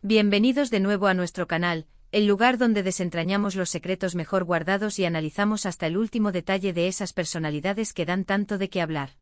Bienvenidos de nuevo a nuestro canal, el lugar donde desentrañamos los secretos mejor guardados y analizamos hasta el último detalle de esas personalidades que dan tanto de qué hablar.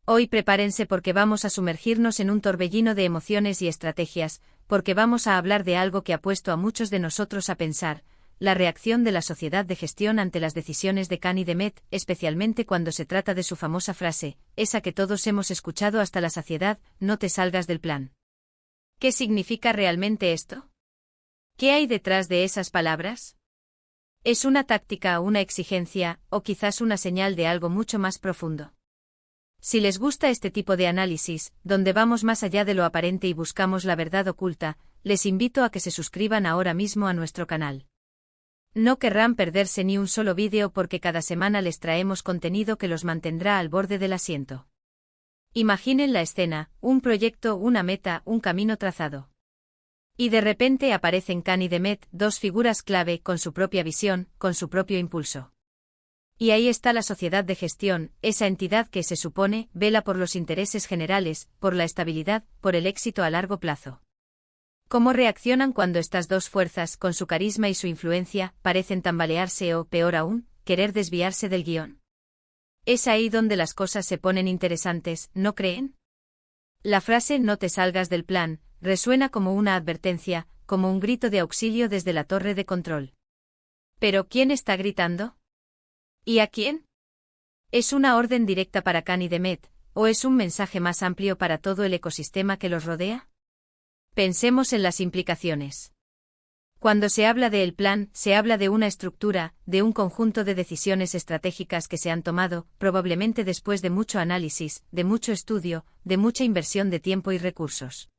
Hoy prepárense porque vamos a sumergirnos en un torbellino de emociones y estrategias, porque vamos a hablar de algo que ha puesto a muchos de nosotros a pensar, la reacción de la sociedad de gestión ante las decisiones de Khan y Demet, especialmente cuando se trata de su famosa frase, esa que todos hemos escuchado hasta la saciedad, no te salgas del plan. ¿Qué significa realmente esto? ¿Qué hay detrás de esas palabras? ¿Es una táctica, una exigencia, o quizás una señal de algo mucho más profundo? Si les gusta este tipo de análisis, donde vamos más allá de lo aparente y buscamos la verdad oculta, les invito a que se suscriban ahora mismo a nuestro canal. No querrán perderse ni un solo vídeo porque cada semana les traemos contenido que los mantendrá al borde del asiento. Imaginen la escena, un proyecto, una meta, un camino trazado. Y de repente aparecen Khan y Demet, dos figuras clave, con su propia visión, con su propio impulso. Y ahí está la sociedad de gestión, esa entidad que se supone, vela por los intereses generales, por la estabilidad, por el éxito a largo plazo. ¿Cómo reaccionan cuando estas dos fuerzas, con su carisma y su influencia, parecen tambalearse o, peor aún, querer desviarse del guión? Es ahí donde las cosas se ponen interesantes, ¿no creen? La frase "no te salgas del plan" resuena como una advertencia, como un grito de auxilio desde la torre de control. ¿Pero quién está gritando? ¿Y a quién? ¿Es una orden directa para Khan y Demet, o es un mensaje más amplio para todo el ecosistema que los rodea? Pensemos en las implicaciones. Cuando se habla de el plan, se habla de una estructura, de un conjunto de decisiones estratégicas que se han tomado, probablemente después de mucho análisis, de mucho estudio, de mucha inversión de tiempo y recursos.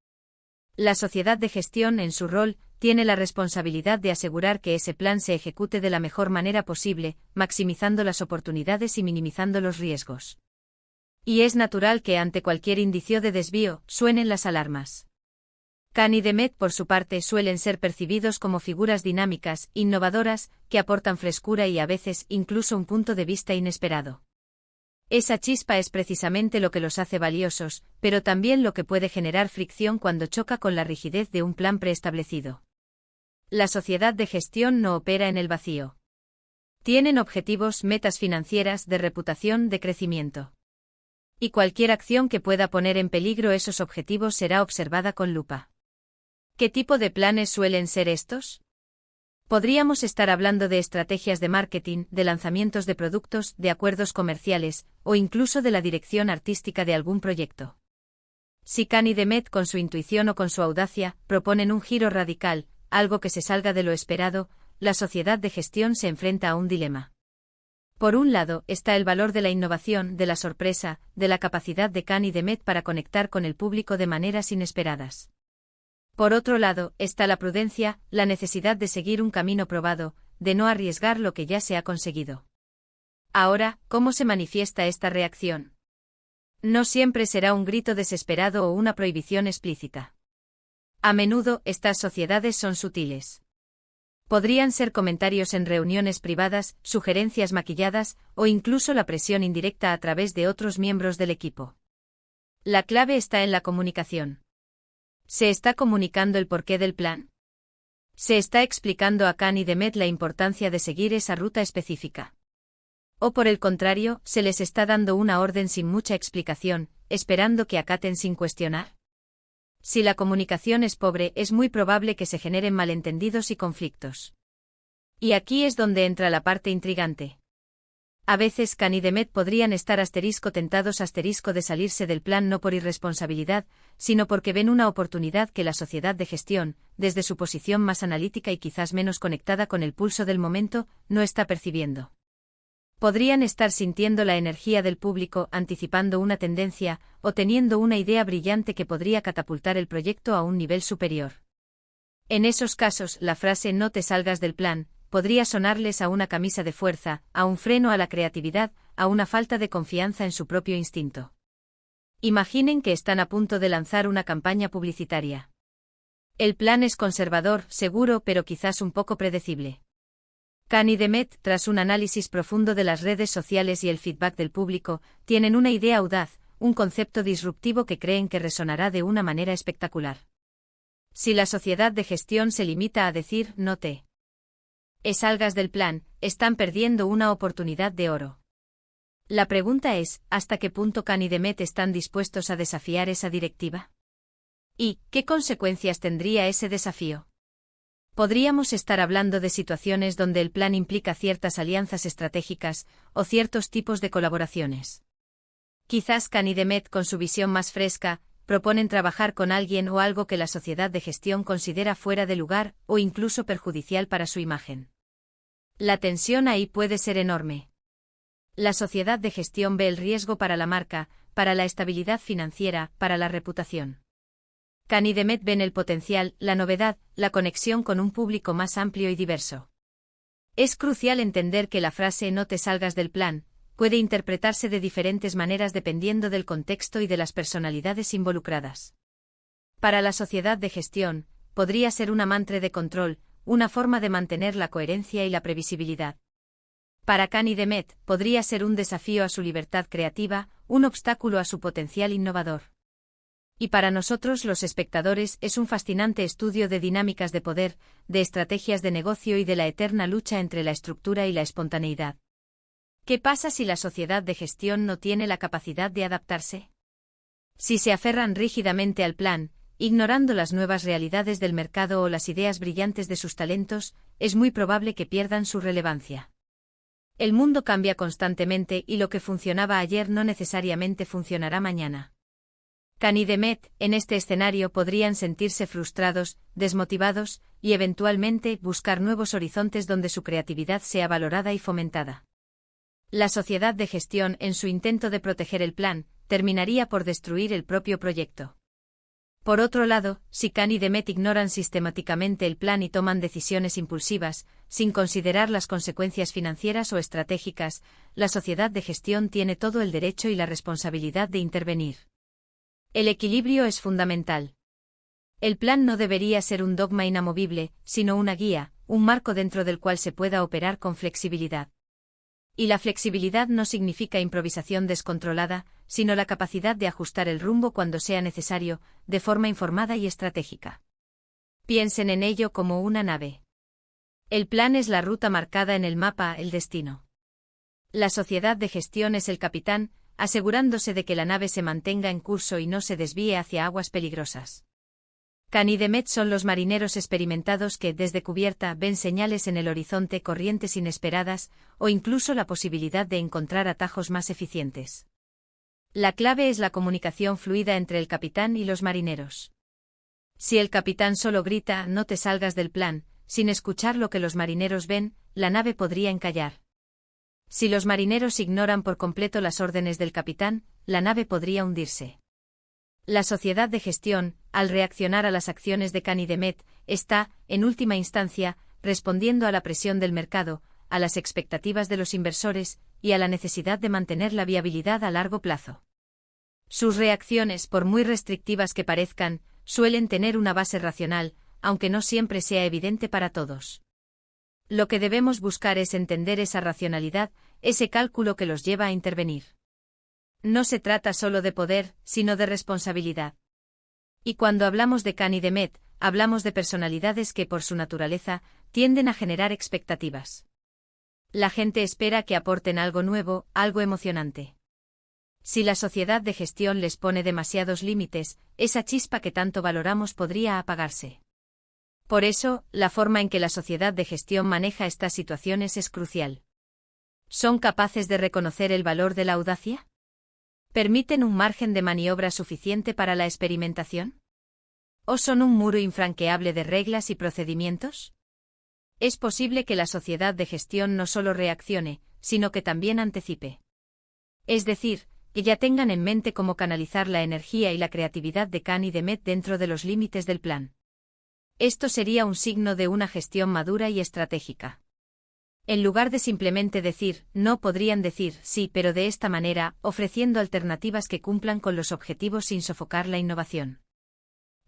La sociedad de gestión, en su rol, tiene la responsabilidad de asegurar que ese plan se ejecute de la mejor manera posible, maximizando las oportunidades y minimizando los riesgos. Y es natural que ante cualquier indicio de desvío, suenen las alarmas. Khan y Demet, por su parte, suelen ser percibidos como figuras dinámicas, innovadoras, que aportan frescura y a veces incluso un punto de vista inesperado. Esa chispa es precisamente lo que los hace valiosos, pero también lo que puede generar fricción cuando choca con la rigidez de un plan preestablecido. La sociedad de gestión no opera en el vacío. Tienen objetivos, metas financieras, de reputación, de crecimiento. Y cualquier acción que pueda poner en peligro esos objetivos será observada con lupa. ¿Qué tipo de planes suelen ser estos? Podríamos estar hablando de estrategias de marketing, de lanzamientos de productos, de acuerdos comerciales, o incluso de la dirección artística de algún proyecto. Si Khan y Demet, con su intuición o con su audacia, proponen un giro radical, algo que se salga de lo esperado, la sociedad de gestión se enfrenta a un dilema. Por un lado, está el valor de la innovación, de la sorpresa, de la capacidad de Khan y Demet para conectar con el público de maneras inesperadas. Por otro lado, está la prudencia, la necesidad de seguir un camino probado, de no arriesgar lo que ya se ha conseguido. Ahora, ¿cómo se manifiesta esta reacción? No siempre será un grito desesperado o una prohibición explícita. A menudo, estas sociedades son sutiles. Podrían ser comentarios en reuniones privadas, sugerencias maquilladas, o incluso la presión indirecta a través de otros miembros del equipo. La clave está en la comunicación. ¿Se está comunicando el porqué del plan? ¿Se está explicando a Khan y Demet la importancia de seguir esa ruta específica? ¿O por el contrario, se les está dando una orden sin mucha explicación, esperando que acaten sin cuestionar? Si la comunicación es pobre, es muy probable que se generen malentendidos y conflictos. Y aquí es donde entra la parte intrigante. A veces Khan y Demet podrían estar tentados de salirse del plan no por irresponsabilidad, sino porque ven una oportunidad que la sociedad de gestión, desde su posición más analítica y quizás menos conectada con el pulso del momento, no está percibiendo. Podrían estar sintiendo la energía del público, anticipando una tendencia, o teniendo una idea brillante que podría catapultar el proyecto a un nivel superior. En esos casos, la frase "no te salgas del plan" podría sonarles a una camisa de fuerza, a un freno a la creatividad, a una falta de confianza en su propio instinto. Imaginen que están a punto de lanzar una campaña publicitaria. El plan es conservador, seguro, pero quizás un poco predecible. Khan y Demet, tras un análisis profundo de las redes sociales y el feedback del público, tienen una idea audaz, un concepto disruptivo que creen que resonará de una manera espectacular. Si la sociedad de gestión se limita a decir no te salgas del plan, están perdiendo una oportunidad de oro. La pregunta es, ¿hasta qué punto Khan y Demet están dispuestos a desafiar esa directiva? ¿Y qué consecuencias tendría ese desafío? Podríamos estar hablando de situaciones donde el plan implica ciertas alianzas estratégicas o ciertos tipos de colaboraciones. Quizás Khan y Demet, con su visión más fresca, proponen trabajar con alguien o algo que la sociedad de gestión considera fuera de lugar o incluso perjudicial para su imagen. La tensión ahí puede ser enorme. La sociedad de gestión ve el riesgo para la marca, para la estabilidad financiera, para la reputación. Khan y Demet ven el potencial, la novedad, la conexión con un público más amplio y diverso. Es crucial entender que la frase "no te salgas del plan" puede interpretarse de diferentes maneras dependiendo del contexto y de las personalidades involucradas. Para la sociedad de gestión, podría ser una mantra de control, una forma de mantener la coherencia y la previsibilidad. Para Khan y Demet, podría ser un desafío a su libertad creativa, un obstáculo a su potencial innovador. Y para nosotros los espectadores es un fascinante estudio de dinámicas de poder, de estrategias de negocio y de la eterna lucha entre la estructura y la espontaneidad. ¿Qué pasa si la sociedad de gestión no tiene la capacidad de adaptarse? Si se aferran rígidamente al plan, ignorando las nuevas realidades del mercado o las ideas brillantes de sus talentos, es muy probable que pierdan su relevancia. El mundo cambia constantemente y lo que funcionaba ayer no necesariamente funcionará mañana. Khan y Demet, en este escenario, podrían sentirse frustrados, desmotivados, y eventualmente buscar nuevos horizontes donde su creatividad sea valorada y fomentada. La sociedad de gestión, en su intento de proteger el plan, terminaría por destruir el propio proyecto. Por otro lado, si Khan y Demet ignoran sistemáticamente el plan y toman decisiones impulsivas, sin considerar las consecuencias financieras o estratégicas, la sociedad de gestión tiene todo el derecho y la responsabilidad de intervenir. El equilibrio es fundamental. El plan no debería ser un dogma inamovible, sino una guía, un marco dentro del cual se pueda operar con flexibilidad. Y la flexibilidad no significa improvisación descontrolada, sino la capacidad de ajustar el rumbo cuando sea necesario, de forma informada y estratégica. Piensen en ello como una nave. El plan es la ruta marcada en el mapa, el destino. La sociedad de gestión es el capitán, asegurándose de que la nave se mantenga en curso y no se desvíe hacia aguas peligrosas. Khan y Demet son los marineros experimentados que, desde cubierta, ven señales en el horizonte, corrientes inesperadas, o incluso la posibilidad de encontrar atajos más eficientes. La clave es la comunicación fluida entre el capitán y los marineros. Si el capitán solo grita "no te salgas del plan", sin escuchar lo que los marineros ven, la nave podría encallar. Si los marineros ignoran por completo las órdenes del capitán, la nave podría hundirse. La sociedad de gestión, al reaccionar a las acciones de Khan y Demet, está, en última instancia, respondiendo a la presión del mercado, a las expectativas de los inversores, y a la necesidad de mantener la viabilidad a largo plazo. Sus reacciones, por muy restrictivas que parezcan, suelen tener una base racional, aunque no siempre sea evidente para todos. Lo que debemos buscar es entender esa racionalidad, ese cálculo que los lleva a intervenir. No se trata solo de poder, sino de responsabilidad. Y cuando hablamos de Khan y Demet, hablamos de personalidades que, por su naturaleza, tienden a generar expectativas. La gente espera que aporten algo nuevo, algo emocionante. Si la sociedad de gestión les pone demasiados límites, esa chispa que tanto valoramos podría apagarse. Por eso, la forma en que la sociedad de gestión maneja estas situaciones es crucial. ¿Son capaces de reconocer el valor de la audacia? ¿Permiten un margen de maniobra suficiente para la experimentación? ¿O son un muro infranqueable de reglas y procedimientos? Es posible que la sociedad de gestión no solo reaccione, sino que también anticipe. Es decir, que ya tengan en mente cómo canalizar la energía y la creatividad de Khan y Demet dentro de los límites del plan. Esto sería un signo de una gestión madura y estratégica. En lugar de simplemente decir no, podrían decir sí, pero de esta manera, ofreciendo alternativas que cumplan con los objetivos sin sofocar la innovación.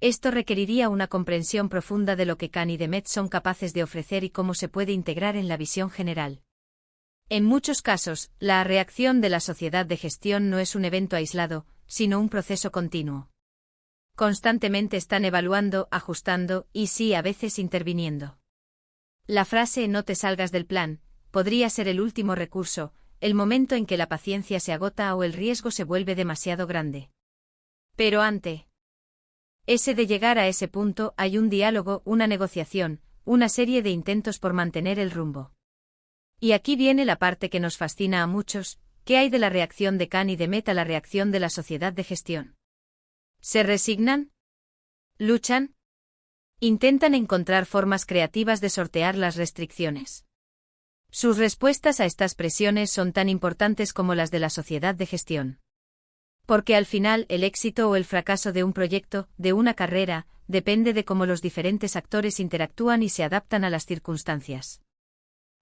Esto requeriría una comprensión profunda de lo que Khan y Demet son capaces de ofrecer y cómo se puede integrar en la visión general. En muchos casos, la reacción de la sociedad de gestión no es un evento aislado, sino un proceso continuo. Constantemente están evaluando, ajustando y sí, a veces interviniendo. La frase "no te salgas del plan" podría ser el último recurso, el momento en que la paciencia se agota o el riesgo se vuelve demasiado grande. Pero ante ese de llegar a ese punto hay un diálogo, una negociación, una serie de intentos por mantener el rumbo. Y aquí viene la parte que nos fascina a muchos: ¿qué hay de la reacción de Khan y Demet a la reacción de la sociedad de gestión? ¿Se resignan? ¿Luchan? ¿Intentan encontrar formas creativas de sortear las restricciones? Sus respuestas a estas presiones son tan importantes como las de la sociedad de gestión. Porque al final el éxito o el fracaso de un proyecto, de una carrera, depende de cómo los diferentes actores interactúan y se adaptan a las circunstancias.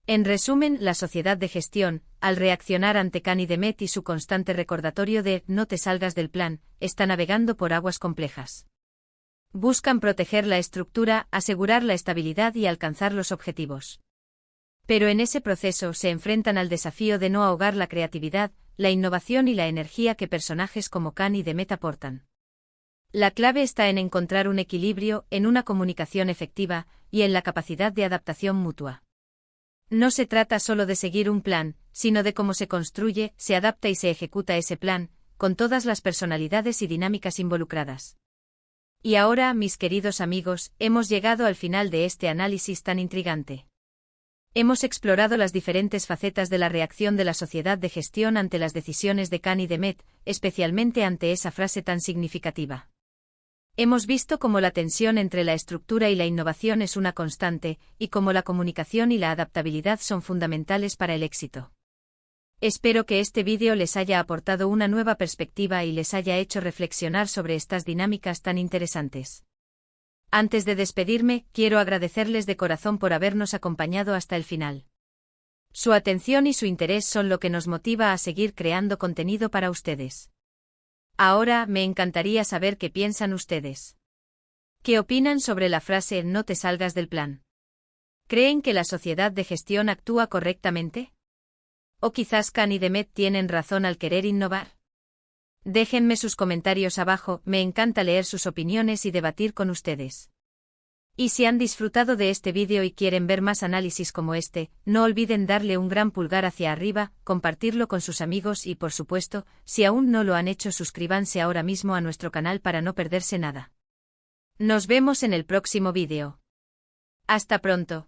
En resumen, la sociedad de gestión, al reaccionar ante Khan y Demet y su constante recordatorio de "no te salgas del plan", está navegando por aguas complejas. Buscan proteger la estructura, asegurar la estabilidad y alcanzar los objetivos. Pero en ese proceso se enfrentan al desafío de no ahogar la creatividad, la innovación y la energía que personajes como Khan y Demet aportan. La clave está en encontrar un equilibrio, en una comunicación efectiva y en la capacidad de adaptación mutua. No se trata solo de seguir un plan, sino de cómo se construye, se adapta y se ejecuta ese plan, con todas las personalidades y dinámicas involucradas. Y ahora, mis queridos amigos, hemos llegado al final de este análisis tan intrigante. Hemos explorado las diferentes facetas de la reacción de la sociedad de gestión ante las decisiones de Khan y Demet, especialmente ante esa frase tan significativa. Hemos visto cómo la tensión entre la estructura y la innovación es una constante, y cómo la comunicación y la adaptabilidad son fundamentales para el éxito. Espero que este vídeo les haya aportado una nueva perspectiva y les haya hecho reflexionar sobre estas dinámicas tan interesantes. Antes de despedirme, quiero agradecerles de corazón por habernos acompañado hasta el final. Su atención y su interés son lo que nos motiva a seguir creando contenido para ustedes. Ahora, me encantaría saber qué piensan ustedes. ¿Qué opinan sobre la frase "no te salgas del plan"? ¿Creen que la sociedad de gestión actúa correctamente? ¿O quizás Khan y Demet tienen razón al querer innovar? Déjenme sus comentarios abajo, me encanta leer sus opiniones y debatir con ustedes. Y si han disfrutado de este vídeo y quieren ver más análisis como este, no olviden darle un gran pulgar hacia arriba, compartirlo con sus amigos y, por supuesto, si aún no lo han hecho, suscríbanse ahora mismo a nuestro canal para no perderse nada. Nos vemos en el próximo vídeo. Hasta pronto.